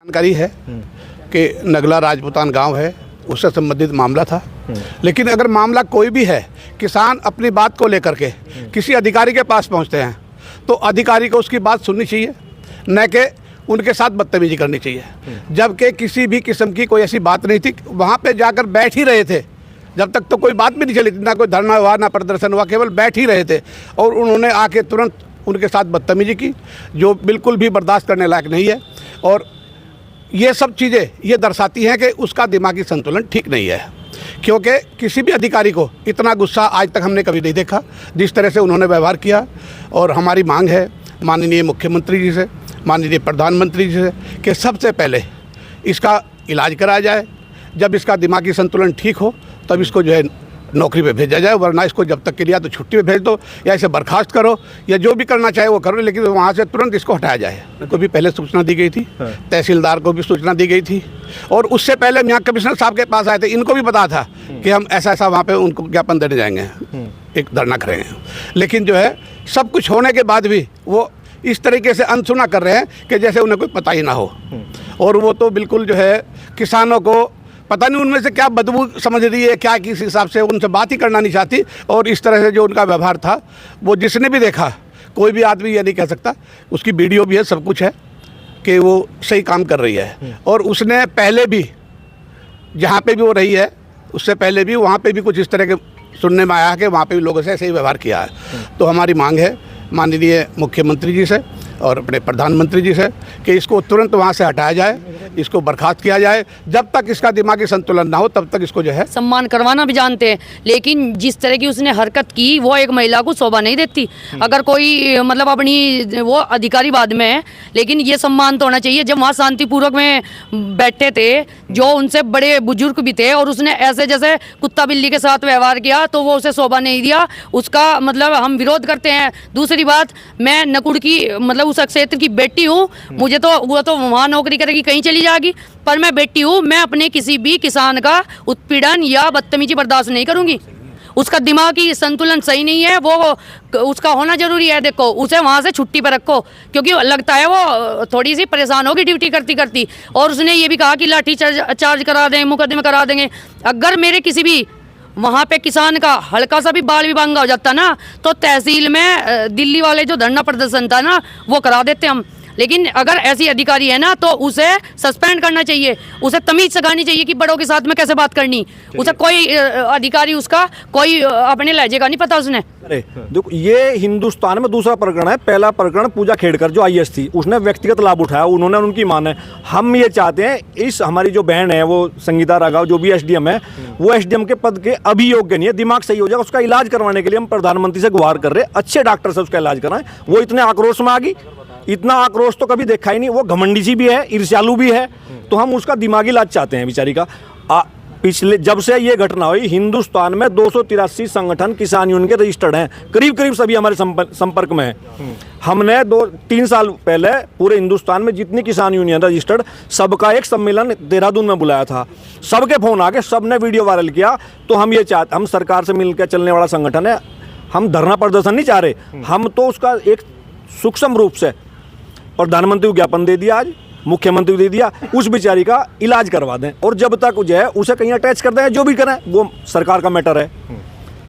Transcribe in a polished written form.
जानकारी है कि नगला राजपूतान गांव है, उससे संबंधित मामला था। लेकिन अगर मामला कोई भी है, किसान अपनी बात को लेकर के किसी अधिकारी के पास पहुंचते हैं तो अधिकारी को उसकी बात सुननी चाहिए, न कि उनके साथ बदतमीजी करनी चाहिए। जबकि किसी भी किस्म की कोई ऐसी बात नहीं थी, वहाँ पे जाकर बैठ ही रहे थे। जब तक तो कोई बात भी नहीं चली, ना कोई धरना हुआ ना प्रदर्शन हुआ, केवल बैठ ही रहे थे और उन्होंने आके तुरंत उनके साथ बदतमीजी की, जो बिल्कुल भी बर्दाश्त करने लायक नहीं है। और ये सब चीज़ें ये दर्शाती हैं कि उसका दिमागी संतुलन ठीक नहीं है, क्योंकि किसी भी अधिकारी को इतना गुस्सा आज तक हमने कभी नहीं देखा जिस तरह से उन्होंने व्यवहार किया। और हमारी मांग है माननीय मुख्यमंत्री जी से, माननीय प्रधानमंत्री जी से कि सबसे पहले इसका इलाज कराया जाए। जब इसका दिमागी संतुलन ठीक हो तब इसको जो है नौकरी पे भेजा जाए, वरना इसको जब तक के लिए तो छुट्टी पे भेज दो या इसे बर्खास्त करो या जो भी करना चाहे वो करो, लेकिन वहाँ से तुरंत इसको हटाया जाए। को भी पहले सूचना दी गई थी, तहसीलदार को भी सूचना दी गई थी और उससे पहले यहाँ कमिश्नर साहब के पास आए थे, इनको भी पता था कि हम ऐसा ऐसा वहाँ पे उनको ज्ञापन देने जाएंगे, एक धरना करेंगे। लेकिन जो है सब कुछ होने के बाद भी वो इस तरीके से अनसुना कर रहे हैं कि जैसे उन्हें कोई पता ही ना हो। और वो तो बिल्कुल जो है किसानों को पता नहीं उनमें से क्या बदबू समझ रही है, क्या किस हिसाब से उनसे बात ही करना नहीं चाहती। और इस तरह से जो उनका व्यवहार था वो जिसने भी देखा, कोई भी आदमी ये नहीं कह सकता, उसकी वीडियो भी है, सब कुछ है कि वो सही काम कर रही है। और उसने पहले भी जहाँ पे भी वो रही है उससे पहले भी वहाँ पे भी कुछ इस तरह के सुनने में आया कि वहाँ पे भी लोगों से ऐसे ही व्यवहार किया है। तो हमारी मांग है माननीय मुख्यमंत्री जी से और अपने प्रधानमंत्री जी से कि इसको तुरंत वहाँ से हटाया जाए, इसको बर्खास्त किया जाए। जब तक इसका दिमागी संतुलन ना हो तब तक इसको जो है सम्मान करवाना भी जानते हैं, लेकिन जिस तरह की उसने हरकत की वो एक महिला को शोभा नहीं देती। अगर कोई मतलब अपनी वो अधिकारी बाद में है, लेकिन ये सम्मान तो होना चाहिए। जब वहाँ शांतिपूर्वक में बैठे थे, जो उनसे बड़े बुजुर्ग भी थे और उसने ऐसे जैसे कुत्ता बिल्ली के साथ व्यवहार किया तो वो उसे शोभा नहीं दिया, उसका मतलब हम विरोध करते हैं। दूसरी बात, मैं नकुड़ की मतलब उस क्षेत्र की बेटी हूँ, मुझे तो वो तो वहाँ नौकरी करेगी, कहीं चली जाएगी, पर मैं बेटी हूँ, मैं अपने किसी भी किसान का उत्पीड़न या बदतमीजी बर्दाश्त नहीं करूँगी। उसका दिमागी संतुलन सही नहीं है, वो उसका होना जरूरी है। देखो उसे वहाँ से छुट्टी पर रखो, क्योंकि लगता है वो थोड़ी सी परेशान होगी ड्यूटी करती करती। और उसने ये भी कहा कि लाठी चार्ज करा देंगे, मुकदमे करा देंगे। अगर मेरे किसी भी वहाँ पे किसान का हल्का सा भी बाल भी बांगा हो जाता ना, तो तहसील में दिल्ली वाले जो धरना प्रदर्शन था ना वो करा देते हम। लेकिन अगर ऐसी अधिकारी है ना तो उसे सस्पेंड करना चाहिए, उसे तमीज सिखानी चाहिए कि बड़ों के साथ में कैसे बात करनी। उसे कोई अधिकारी उसका कोई अपने लहजे का नहीं पता उसने। अरे देखो, ये हिंदुस्तान में दूसरा प्रकरण है। पहला प्रकरण पूजा खेड़कर जो आईएएस थी, उसने व्यक्तिगत लाभ उठाया, उन्होंने उनकी मान है। हम ये चाहते हैं इस हमारी जो बहन है वो संगीता राघव जो भी एसडीएम है, वो एसडीएम के पद के अभी योग्य नहीं है। दिमाग सही हो जाएगा, उसका इलाज करवाने के लिए हम प्रधानमंत्री से गुहार कर रहे हैं, अच्छे डॉक्टर से उसका इलाज कराएं। वो इतने आक्रोश में आ गई, इतना आक्रोश तो कभी देखा ही नहीं। वो घमंडी सी भी है, ईर्ष्यालु भी है, तो हम उसका दिमागी इलाज चाहते हैं बेचारी का। पिछले जब से ये घटना हुई, हिंदुस्तान में 283 संगठन किसान यूनियन के रजिस्टर्ड हैं, करीब करीब सभी हमारे संपर्क में हैं। हमने 2-3 साल पहले पूरे हिंदुस्तान में जितनी किसान यूनियन रजिस्टर्ड, सबका एक सम्मेलन देहरादून में बुलाया था। सबके फोन आ गए, सबने वीडियो वायरल किया। तो हम ये चाहते, हम सरकार से मिलकर चलने वाला संगठन है, हम धरना प्रदर्शन नहीं चाह रहे, हम तो उसका एक सूक्ष्म रूप से प्रधानमंत्री को ज्ञापन दे दिया, आज मुख्यमंत्री को दे दिया, उस बेचारी का इलाज करवा दें। और जब तक जो है उसे कहीं अटैच कर दें, जो भी करें वो सरकार का मैटर है।